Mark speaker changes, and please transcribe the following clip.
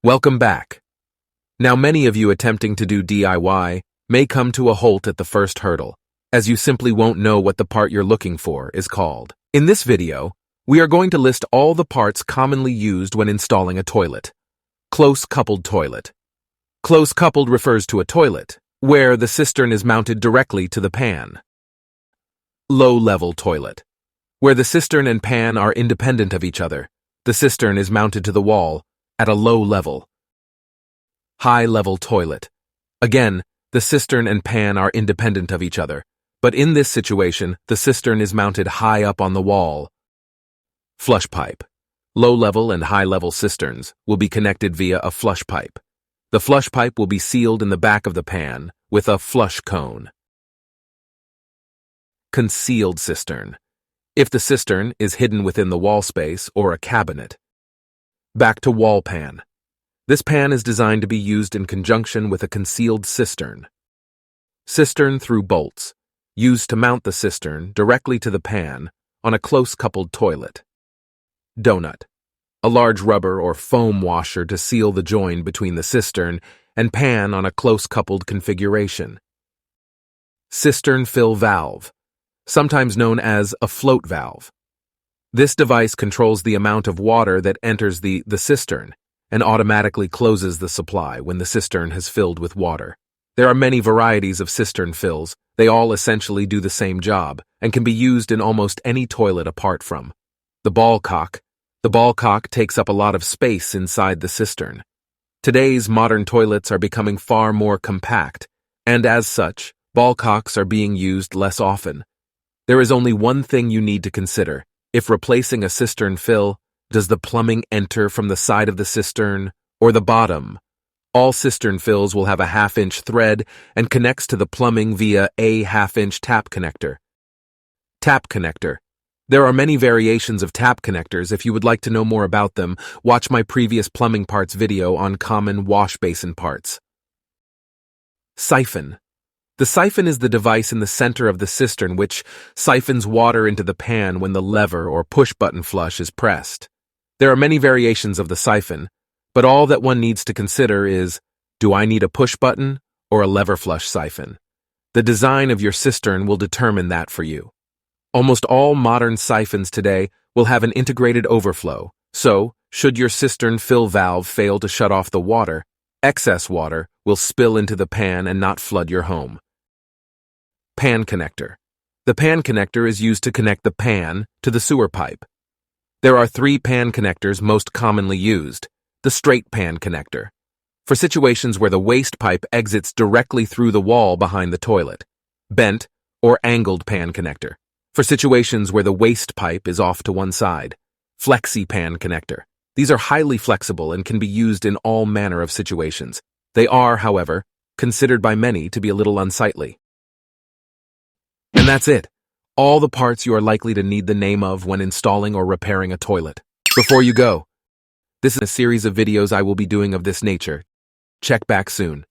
Speaker 1: Welcome back. Now, many of you attempting to do DIY may come to a halt at the first hurdle, as you simply won't know what the part you're looking for is called. In this video, we are going to list all the parts commonly used when installing a toilet. Close-coupled toilet. Close-coupled refers to a toilet, where the cistern is mounted directly to the pan. Low-level toilet. Where the cistern and pan are independent of each other, the cistern is mounted to the wall at a low level. High-level toilet. Again, the cistern and pan are independent of each other, but in this situation, the cistern is mounted high up on the wall. Flush pipe. Low-level and high-level cisterns will be connected via a flush pipe. The flush pipe will be sealed in the back of the pan with a flush cone. Concealed cistern. If the cistern is hidden within the wall space or a cabinet. Back to wall pan. This pan is designed to be used in conjunction with a concealed cistern. Cistern through bolts, used to mount the cistern directly to the pan on a close-coupled toilet. Donut. A large rubber or foam washer to seal the join between the cistern and pan on a close-coupled configuration. Cistern fill valve, sometimes known as a float valve. This device controls the amount of water that enters the cistern and automatically closes the supply when the cistern has filled with water. There are many varieties of cistern fills. They all essentially do the same job and can be used in almost any toilet apart from the ball cock. The ball cock takes up a lot of space inside the cistern. Today's modern toilets are becoming far more compact, and as such, ball cocks are being used less often. There is only one thing you need to consider. If replacing a cistern fill, does the plumbing enter from the side of the cistern or the bottom? All cistern fills will have a half-inch thread and connects to the plumbing via a half-inch tap connector. Tap connector. There are many variations of tap connectors. If you would like to know more about them, watch my previous plumbing parts video on common wash basin parts. Siphon. The siphon is the device in the center of the cistern which siphons water into the pan when the lever or push-button flush is pressed. There are many variations of the siphon, but all that one needs to consider is, do I need a push-button or a lever flush siphon? The design of your cistern will determine that for you. Almost all modern siphons today will have an integrated overflow, so, should your cistern fill valve fail to shut off the water, excess water will spill into the pan and not flood your home. Pan connector. The pan connector is used to connect the pan to the sewer pipe. There are 3 pan connectors most commonly used. The straight pan connector, for situations where the waste pipe exits directly through the wall behind the toilet. Bent or angled pan connector, for situations where the waste pipe is off to one side. Flexi pan connector. These are highly flexible and can be used in all manner of situations. They are, however, considered by many to be a little unsightly. And that's it. All the parts you are likely to need the name of when installing or repairing a toilet. Before you go, this is a series of videos I will be doing of this nature. Check back soon.